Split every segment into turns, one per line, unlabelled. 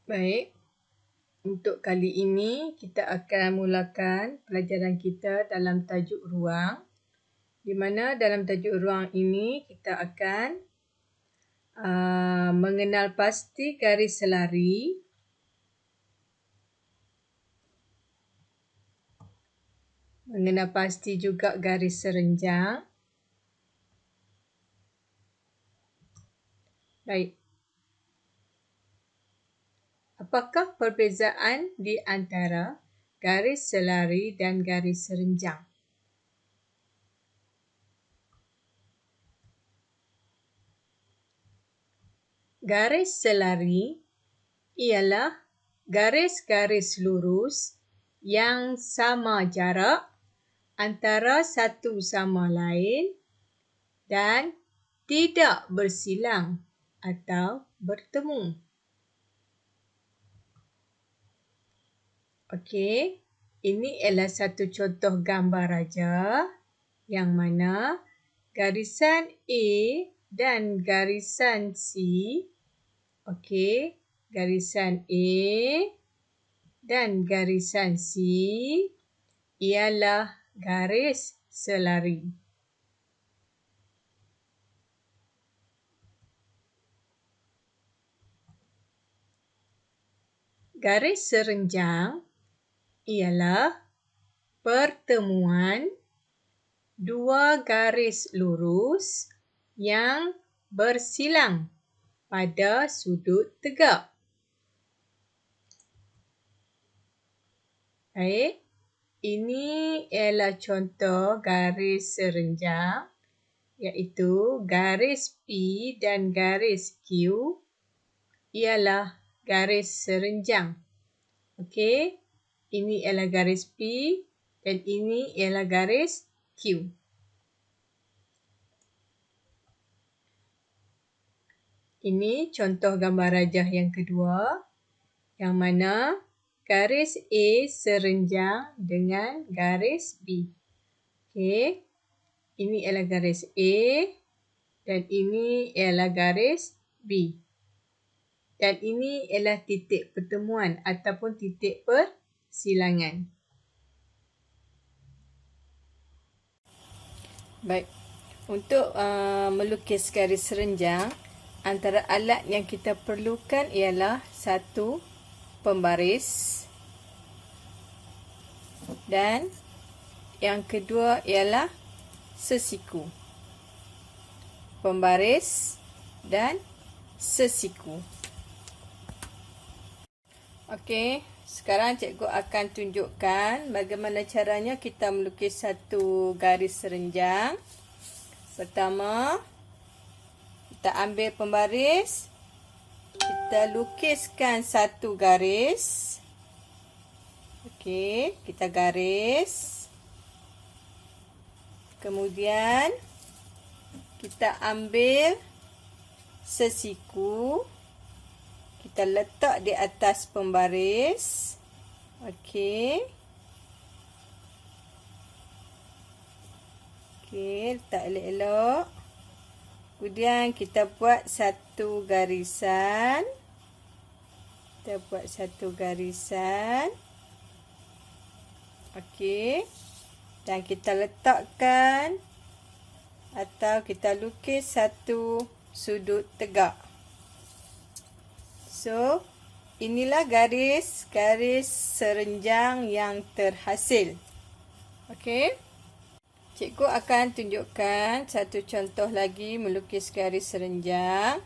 Baik, untuk kali ini kita akan mulakan pelajaran kita dalam tajuk ruang, di mana dalam tajuk ruang ini kita akan mengenal pasti garis selari, mengenal pasti juga garis serenjang. Baik. Apakah perbezaan di antara garis selari dan garis serenjang? Garis selari ialah garis-garis lurus yang sama jarak antara satu sama lain dan tidak bersilang atau bertemu. Okey, ini ialah satu contoh gambar aja yang mana garisan A dan garisan C, okey, garisan A dan garisan C ialah garis selari. Garis serenjang ialah pertemuan dua garis lurus yang bersilang pada sudut tegak. Baik, ini ialah contoh garis serenjang iaitu garis P dan garis Q ialah garis serenjang. Okey, ini ialah garis P dan ini ialah garis Q. Ini contoh gambar rajah yang kedua, yang mana garis A serenjang dengan garis B. Okey, ini ialah garis A dan ini ialah garis B. Dan ini ialah titik pertemuan ataupun titik persilangan. Baik, untuk melukis garis serenjang, antara alat yang kita perlukan ialah satu pembaris dan yang kedua ialah sesiku. Pembaris dan sesiku. Okey, sekarang cikgu akan tunjukkan bagaimana caranya kita melukis satu garis serenjang. Pertama, kita ambil pembaris, kita lukiskan satu garis. Okey, kita garis. Kemudian, kita ambil sesiku. Kita letak di atas pembaris. Okey. Okey, letak elok-elok. Kemudian kita buat satu garisan. Kita buat satu garisan. Okey. Dan kita letakkan atau kita lukis satu sudut tegak. So, inilah garis serenjang yang terhasil. Okey. Cikgu akan tunjukkan satu contoh lagi melukis garis serenjang.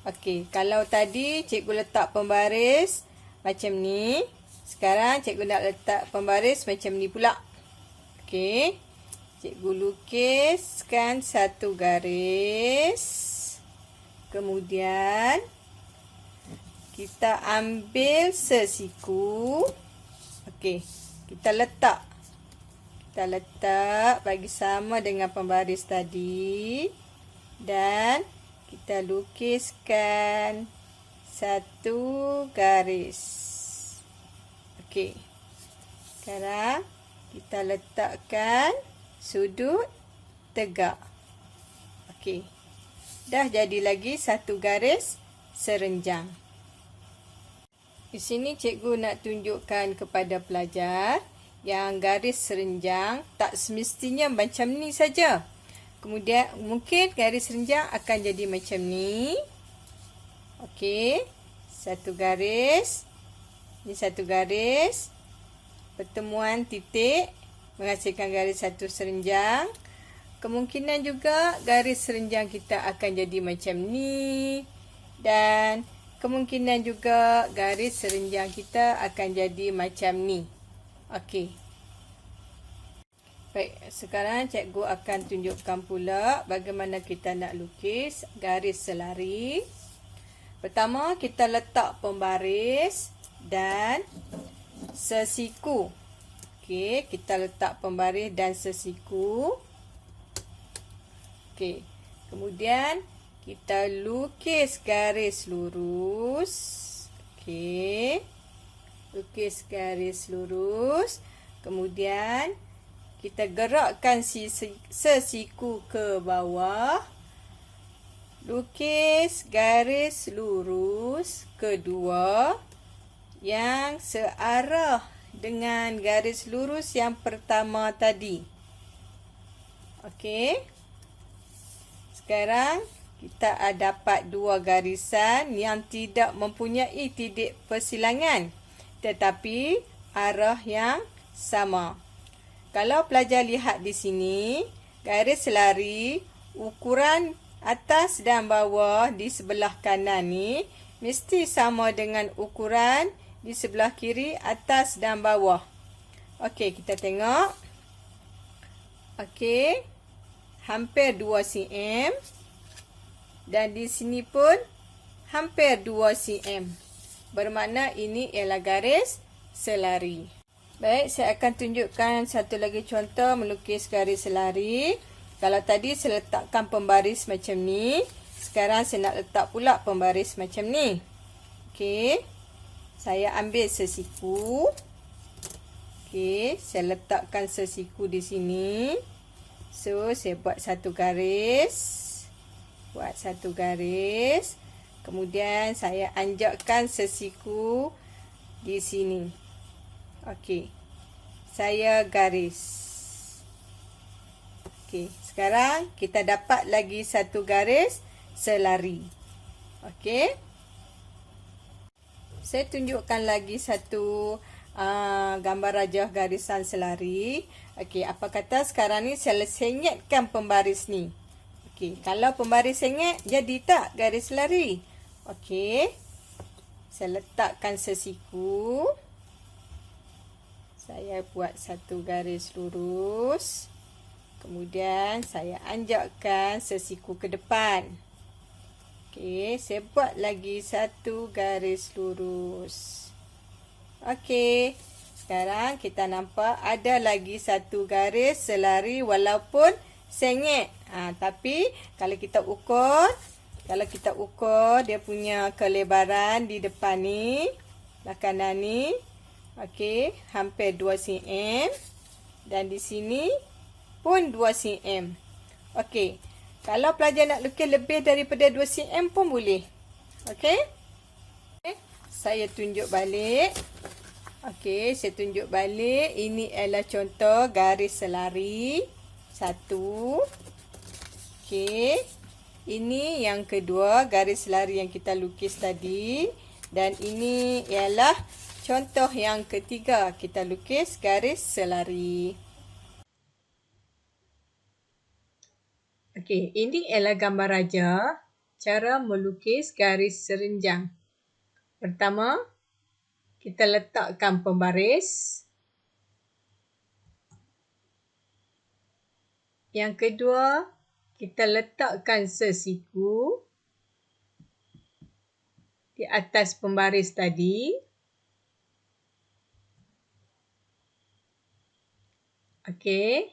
Okey, kalau tadi cikgu letak pembaris macam ni, sekarang cikgu nak letak pembaris macam ni pula. Okey. Cikgu lukiskan satu garis. Kemudian kita ambil sesiku. Okey, kita letak. Kita letak bagi sama dengan pembaris tadi. Dan kita lukiskan satu garis. Okey. Sekarang kita letakkan sudut tegak. Okey. Dah jadi lagi satu garis serenjang. Di sini cikgu nak tunjukkan kepada pelajar yang garis serenjang tak semestinya macam ni saja. Kemudian mungkin garis serenjang akan jadi macam ni. Okey. Satu garis. Ini satu garis. Pertemuan titik menghasilkan garis satu serenjang. Kemungkinan juga garis serenjang kita akan jadi macam ni. Dan kemungkinan juga garis serenjang kita akan jadi macam ni. Okey. Baik, sekarang cikgu akan tunjukkan pula bagaimana kita nak lukis garis selari. Pertama, kita letak pembaris dan sesiku. Okey, kita letak pembaris dan sesiku. Okey. Kemudian kita lukis garis lurus. Okey. Lukis garis lurus. Kemudian kita gerakkan sesiku ke bawah. Lukis garis lurus kedua yang searah dengan garis lurus yang pertama tadi. Okey. Sekarang kita dapat dua garisan yang tidak mempunyai titik persilangan tetapi arah yang sama. Kalau pelajar lihat di sini, garis selari ukuran atas dan bawah di sebelah kanan ni mesti sama dengan ukuran di sebelah kiri atas dan bawah. Okey, kita tengok. Okey. Hampir 2 cm. Dan di sini pun hampir 2 cm. Bermakna ini ialah garis selari. Baik, saya akan tunjukkan satu lagi contoh melukis garis selari. Kalau tadi saya letakkan pembaris macam ni, sekarang saya nak letak pula pembaris macam ni. Okey. Saya ambil sesiku. Okey, saya letakkan sesiku di sini. So, saya buat satu garis. Buat satu garis. Kemudian saya anjakkan sesiku di sini. Okey. Saya garis. Okey, sekarang kita dapat lagi satu garis selari. Okey. Saya tunjukkan lagi satu gambar rajah garisan selari. Okey, apa kata sekarang ni saya sengitkan pembaris ni. Okey, kalau pembaris sengit, jadi tak garis selari? Okey. Saya letakkan sesiku. Saya buat satu garis lurus. Kemudian saya anjakkan sesiku ke depan. Okey, saya buat lagi satu garis lurus. Okey. Sekarang kita nampak ada lagi satu garis selari walaupun sengit. Tapi kalau kita ukur dia punya kelebaran di depan ni, belah kanan ni, okey, hampir 2 cm dan di sini pun 2 cm. Okey. Kalau pelajar nak lukis lebih daripada 2 cm pun boleh. Okey. Saya tunjuk balik. Okey, saya tunjuk balik. Ini adalah contoh garis selari. Satu. Okey. Ini yang kedua, garis selari yang kita lukis tadi. Dan ini ialah contoh yang ketiga. Kita lukis garis selari. Okey, ini ialah gambar raja. Cara melukis garis serenjang. Pertama, kita letakkan pembaris. Yang kedua, kita letakkan sesiku di atas pembaris tadi. Okey.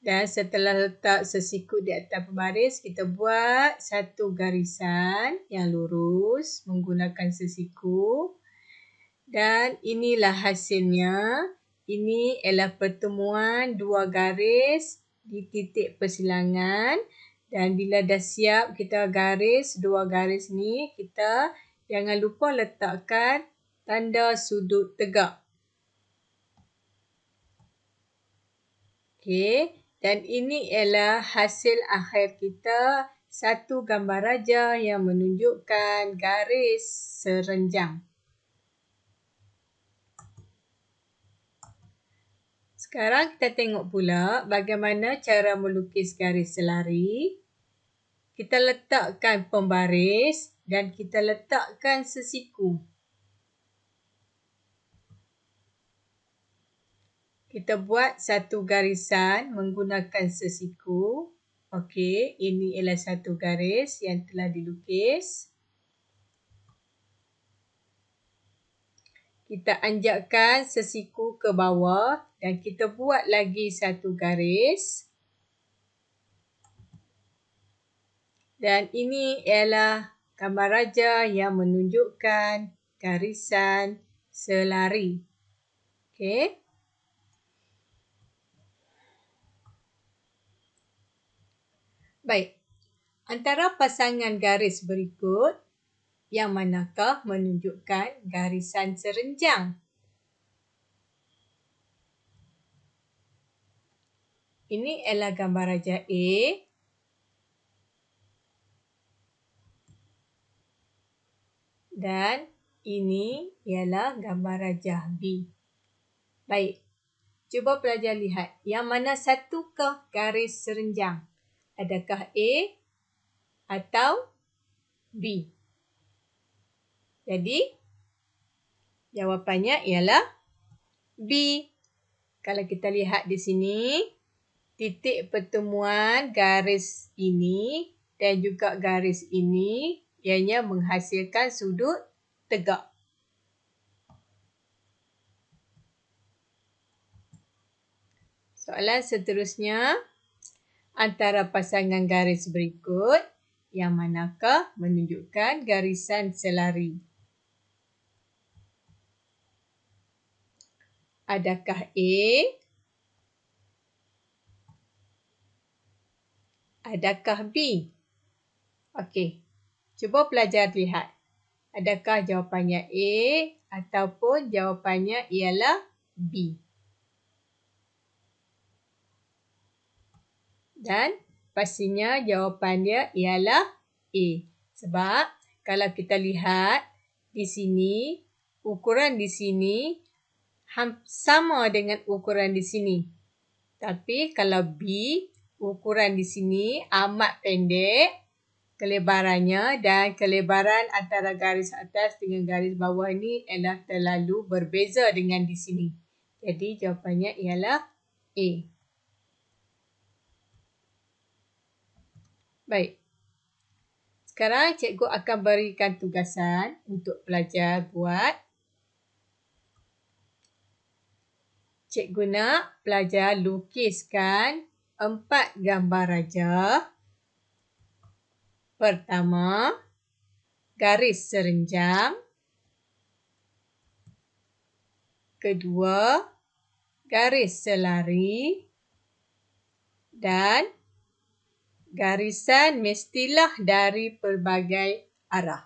Dan setelah letak sesiku di atas pembaris, kita buat satu garisan yang lurus menggunakan sesiku. Dan inilah hasilnya. Ini ialah pertemuan dua garis di titik persilangan. Dan bila dah siap kita garis dua garis ni, kita jangan lupa letakkan tanda sudut tegak. Okey, dan ini ialah hasil akhir kita, satu gambar raja yang menunjukkan garis serenjang. Sekarang kita tengok pula bagaimana cara melukis garis selari. Kita letakkan pembaris dan kita letakkan sesiku. Kita buat satu garisan menggunakan sesiku. Okey, ini ialah satu garis yang telah dilukis. Kita anjakkan sesiku ke bawah dan kita buat lagi satu garis. Dan ini ialah gambar raja yang menunjukkan garisan selari. Okey. Baik. Antara pasangan garis berikut, yang manakah menunjukkan garisan serenjang? Ini ialah gambar raja A. Dan ini ialah gambar raja B. Baik. Cuba pelajar lihat. Yang mana satukah garis serenjang? Adakah A atau B? Jadi, jawapannya ialah B. Kalau kita lihat di sini, titik pertemuan garis ini dan juga garis ini ianya menghasilkan sudut tegak. Soalan seterusnya, antara pasangan garis berikut, yang manakah menunjukkan garisan selari? Adakah A? Adakah B? Okey, cuba pelajar lihat. Adakah jawapannya A ataupun jawapannya ialah B? Dan pastinya jawapan dia ialah A. Sebab kalau kita lihat di sini, ukuran di sini sama dengan ukuran di sini. Tapi kalau B, ukuran di sini amat pendek kelebarannya dan kelebaran antara garis atas dengan garis bawah ini adalah terlalu berbeza dengan di sini. Jadi jawapannya ialah A. Baik. Sekarang cikgu akan berikan tugasan untuk pelajar buat. Cikgu nak pelajar lukiskan 4 gambar raja. Pertama, garis serenjang. Kedua, garis selari. Dan garisan mestilah dari pelbagai arah.